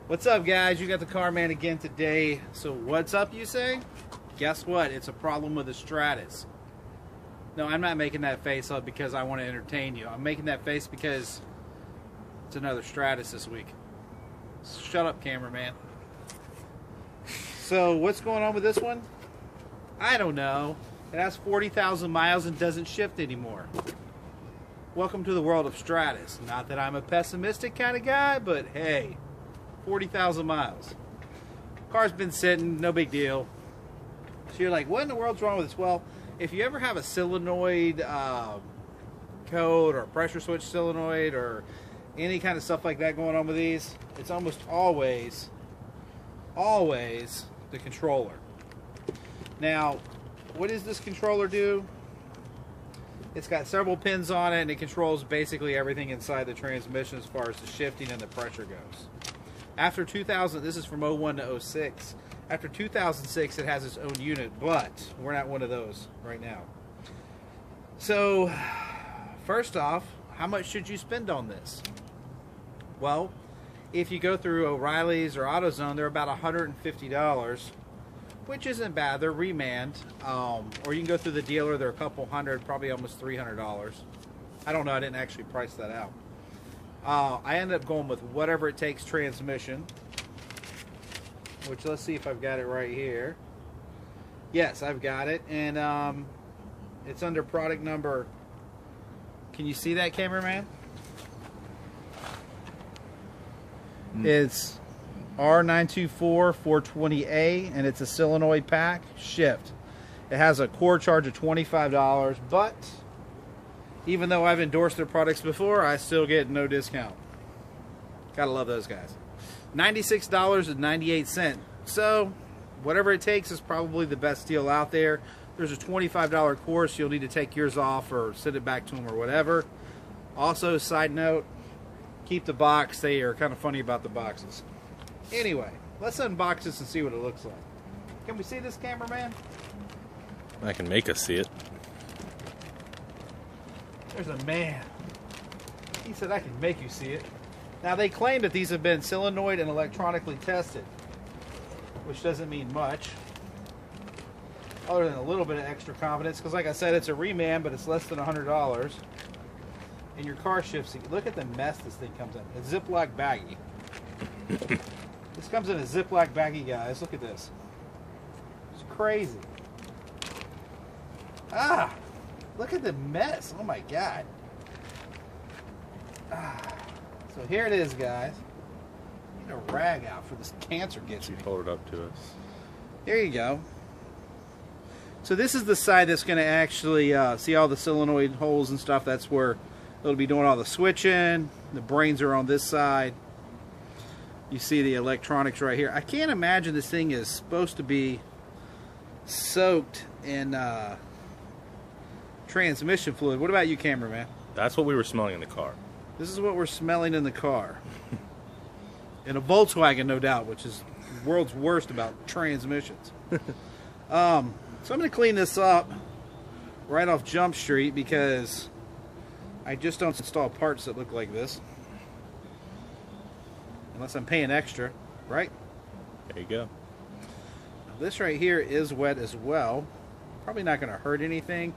What's up, guys? You got the Car Man again today. So what's up, you say? Guess what? It's a problem with the Stratus. No, I'm not making that face up because I want to entertain you. I'm making that face because it's another Stratus this week. Shut up, cameraman. So what's going on with this one? I don't know. It has 40,000 miles and doesn't shift anymore. Welcome to the world of Stratus. Not that I'm a pessimistic kind of guy, but hey, 40,000 miles. Car's been sitting, no big deal. So you're like, what in the world's wrong with this? Well, if you ever have a solenoid code or a pressure switch solenoid or any kind of stuff like that going on with these, it's almost always the controller. Now, what does this controller do? It's got several pins on it, and it controls basically everything inside the transmission as far as the shifting and the pressure goes. After 2000, this is from 01 to 06. After 2006, it has its own unit, but we're not one of those right now. So, first off, how much should you spend on this? Well, if you go through O'Reilly's or AutoZone, they're about $150, which isn't bad. They're remand. Or you can go through the dealer, they're a couple hundred, probably almost $300. I don't know, I didn't actually price that out. I ended up going with whatever it takes transmission, which let's see if I've got it right here. Yes, I've got it, and it's under product number. Can you see that, cameraman? It's R924420A, and it's a solenoid pack shift. It has a core charge of $25, but even though I've endorsed their products before, I still get no discount. Gotta love those guys. $96.98. So, whatever it takes is probably the best deal out there. There's a $25 course. You'll need to take yours off or send it back to them or whatever. Also, side note, keep the box. They are kind of funny about the boxes. Anyway, let's unbox this and see what it looks like. Can we see this, cameraman? I can make us see it. There's a man. He said I can make you see it. Now, they claim that these have been solenoid and electronically tested, which doesn't mean much, other than a little bit of extra confidence, because like I said, it's a reman, but it's less than $100. And your car shifts. Look at the mess this thing comes in. A Ziploc baggie. This comes in a Ziploc baggie, guys. Look at this. It's crazy. Ah! Look at the mess. Oh my God. So here it is, guys. Need a rag out for this cancer gets me. Hold it up to us. There you go. So this is the side that's going to actually see all the solenoid holes and stuff. That's where it'll be doing all the switching. The brains are on this side. You see the electronics right here. I can't imagine this thing is supposed to be soaked in transmission fluid. What about you, cameraman? That's what we were smelling in the car. This is what we're smelling in the car. In a Volkswagen, no doubt, which is the world's worst about transmissions. So I'm going to clean this up right off Jump Street because I just don't install parts that look like this. Unless I'm paying extra, right? There you go. This right here is wet as well. Probably not going to hurt anything.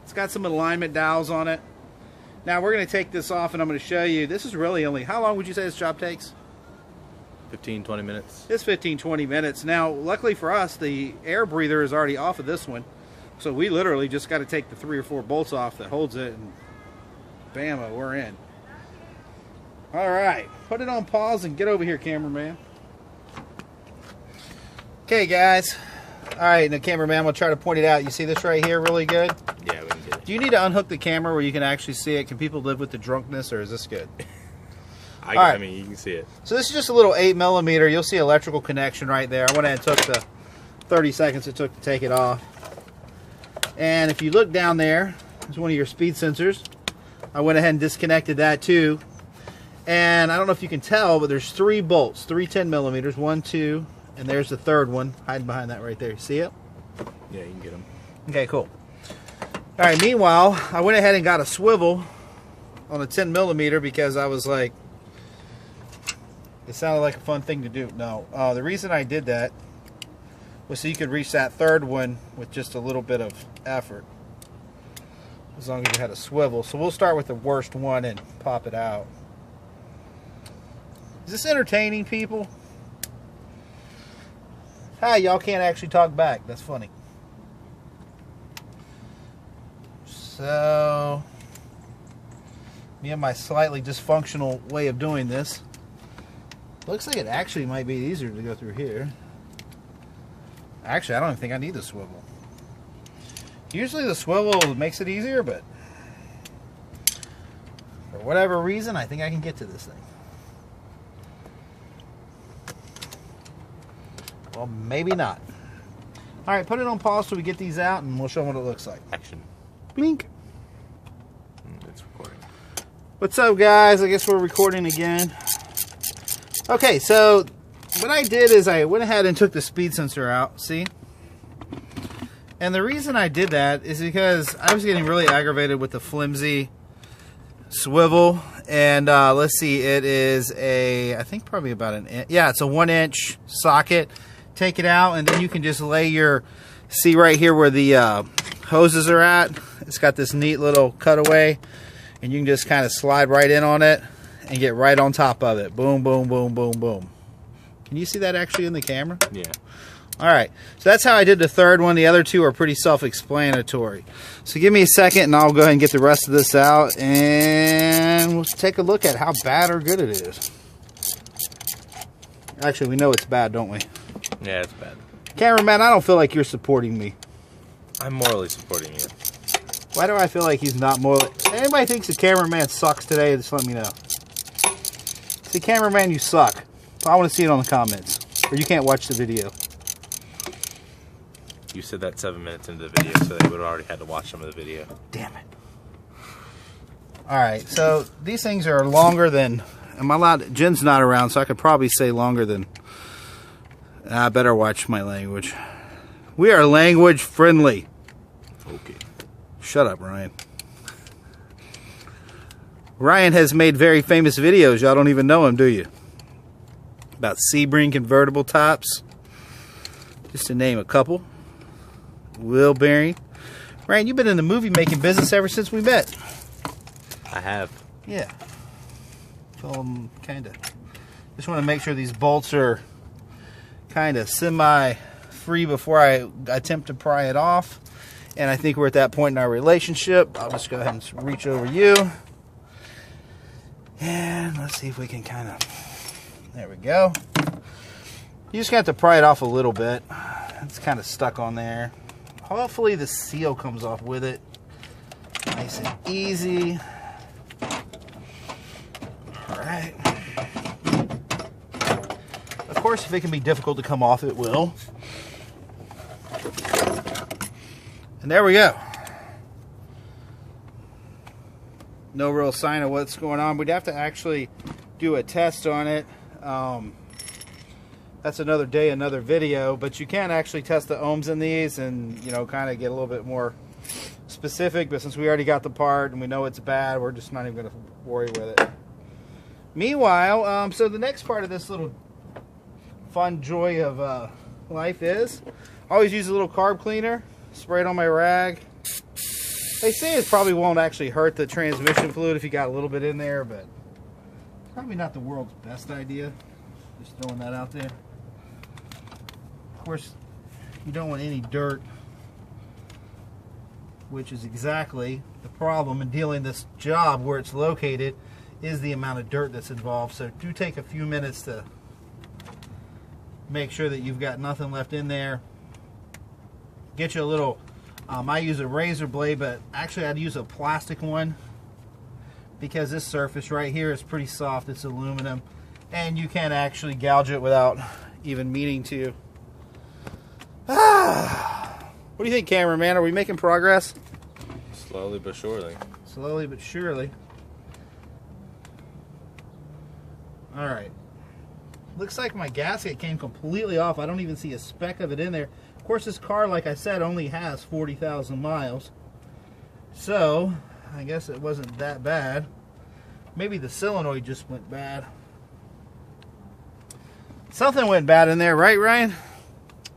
It's got some alignment dowels on it. Now we're going to take this off and I'm going to show you. This is really only, how long would you say this job takes? 15-20 minutes. It's 15-20 minutes. Now, luckily for us, the air breather is already off of this one. So we literally just got to take the 3 or 4 bolts off that holds it, and bam, we're in. All right, put it on pause and get over here, cameraman. Okay, guys. All right, now, cameraman, I'm going to try to point it out. You see this right here really good? Yeah, we can get it. Do you need to unhook the camera where you can actually see it? Can people live with the drunkenness, or is this good? I mean, you can see it. So this is just a little 8mm. You'll see electrical connection right there. I went ahead and took the 30 seconds it took to take it off. And if you look down there, there's one of your speed sensors. I went ahead and disconnected that too. And I don't know if you can tell, but there's 3 bolts, 3 10mm, 1, 2, and there's the third one hiding behind that right there. You see it? Yeah, you can get them. Okay, cool. All right, meanwhile, I went ahead and got a swivel on a 10mm because I was like, It sounded like a fun thing to do. No, the reason I did that was so you could reach that third one with just a little bit of effort, as long as you had a swivel. So we'll start with the worst one and pop it out. Is this entertaining, people? Hi, y'all can't actually talk back. That's funny. So, me and my slightly dysfunctional way of doing this. Looks like it actually might be easier to go through here. Actually, I don't even think I need the swivel. Usually the swivel makes it easier, but for whatever reason, I think I can get to this thing. Well, maybe not. All right, put it on pause so we get these out, and we'll show them what it looks like. Action. Blink. It's recording. What's up, guys? I guess we're recording again. Okay, so what I did is I went ahead and took the speed sensor out, see? And the reason I did that is because I was getting really aggravated with the flimsy swivel. And let's see, it is I think probably about an inch. Yeah, it's a 1-inch socket. Take it out, and then you can just lay see right here where the hoses are at. It's got this neat little cutaway, and you can just kind of slide right in on it and get right on top of it. Boom, boom, boom, boom, boom. Can you see that actually in the camera? Yeah. All right, so that's how I did the third one. The other two are pretty self-explanatory. So give me a second, and I'll go ahead and get the rest of this out, and we'll take a look at how bad or good it is. Actually, we know it's bad, don't we? Yeah, it's bad. Cameraman, I don't feel like you're supporting me. I'm morally supporting you. Why do I feel like he's not morally? Anybody thinks the cameraman sucks today, just let me know. See, cameraman, you suck. I want to see it on the comments, or you can't watch the video. You said that 7 minutes into the video, so they would have already had to watch some of the video. Damn it. Alright, so these things are longer than... Am I allowed... Jen's not around, so I could probably say longer than... I better watch my language. We are language friendly. Okay. Shut up, Ryan. Ryan has made very famous videos. Y'all don't even know him, do you? About Sebring convertible tops. Just to name a couple. Wheel bearing. Ryan, you've been in the movie making business ever since we met. I have. Yeah. Kind of. Just want to make sure these bolts are kind of semi-free before I attempt to pry it off. And I think we're at that point in our relationship. I'll just go ahead and reach over you. And let's see if we can kind of... There we go. You just have to pry it off a little bit. It's kind of stuck on there. Hopefully the seal comes off with it. Nice and easy. Alright. Of course, if it can be difficult to come off, it will. And there we go. No real sign of what's going on. We'd have to actually do a test on it. That's another day, another video, but you can actually test the ohms in these and, you know, kind of get a little bit more specific. But since we already got the part and we know it's bad, we're just not even going to worry with it. Meanwhile, so the next part of this little fun joy of life is I always use a little carb cleaner, spray it on my rag. They say it probably won't actually hurt the transmission fluid if you got a little bit in there, but probably not the world's best idea. Just throwing that out there. Of course, you don't want any dirt, which is exactly the problem in dealing this job where it's located, is the amount of dirt that's involved. So do take a few minutes to make sure that you've got nothing left in there. Get you a little, I use a razor blade, but actually I'd use a plastic one because this surface right here is pretty soft. It's aluminum, and you can actually gouge it without even meaning to. What do you think, cameraman? Are we making progress? Slowly but surely. Slowly but surely. Alright. Looks like my gasket came completely off. I don't even see a speck of it in there. Of course, this car, like I said, only has 40,000 miles. So, I guess it wasn't that bad. Maybe the solenoid just went bad. Something went bad in there, right, Ryan?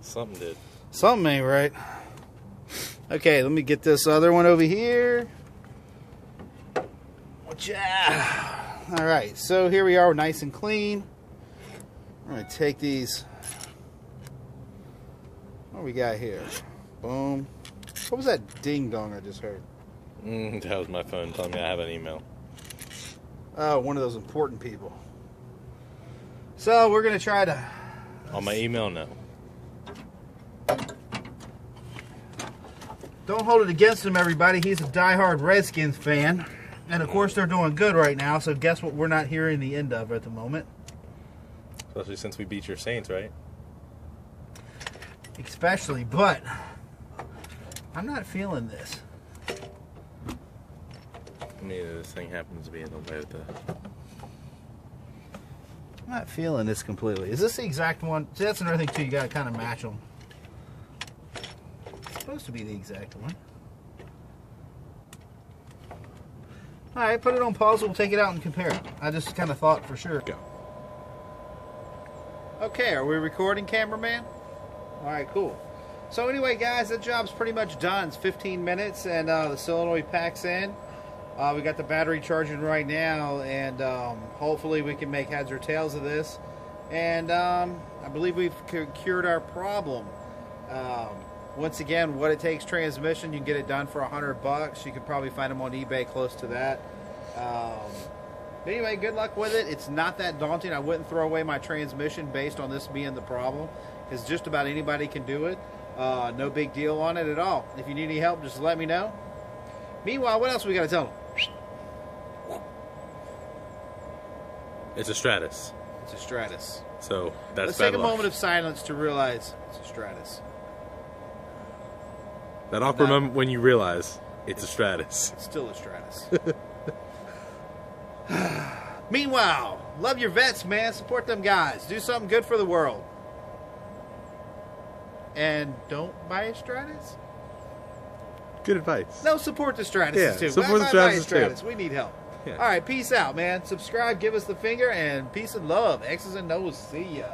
Something did. Something ain't right. Okay, let me get this other one over here. All right, so here we are, nice and clean. I'm going to take these. What do we got here? Boom. What was that ding dong I just heard? That was my phone telling me I have an email. Oh, one of those important people. So we're going to try to... On my email, no. Don't hold it against him, everybody. He's a diehard Redskins fan. And of course, they're doing good right now, so guess what we're not hearing the end of at the moment? Especially since we beat your Saints, right? Especially, but I'm not feeling this. Neither this thing happens to be in the way of the... I'm not feeling this completely. Is this the exact one? See, that's another thing, too. You got to kind of match them. It's supposed to be the exact one. All right, put it on pause. We'll take it out and compare it. I just kind of thought for sure. Go. Okay, are we recording, cameraman? All right, cool. So anyway, guys, that job's pretty much done. It's 15 minutes, and the solenoid packs in. We got the battery charging right now, and hopefully we can make heads or tails of this. And I believe we've cured our problem. Once again, What It Takes transmission, you can get it done for $100. You can probably find them on eBay close to that. But anyway, good luck with it. It's not that daunting. I wouldn't throw away my transmission based on this being the problem, because just about anybody can do it. No big deal on it at all. If you need any help, just let me know. Meanwhile, what else we got to tell them? It's a Stratus. It's a Stratus. So that's Let's bad take a luck. moment of silence to realize it's a Stratus. That awkward moment when you realize it's a Stratus. It's still a Stratus. Meanwhile, love your vets, man. Support them guys. Do something good for the world. And don't buy a Stratus? Good advice. No, support the Stratus Yeah, too. support the Buy a Stratus too. Stratus. We need help. Yeah. All right, peace out, man. Subscribe, give us the finger, and peace and love. X's and O's. See ya.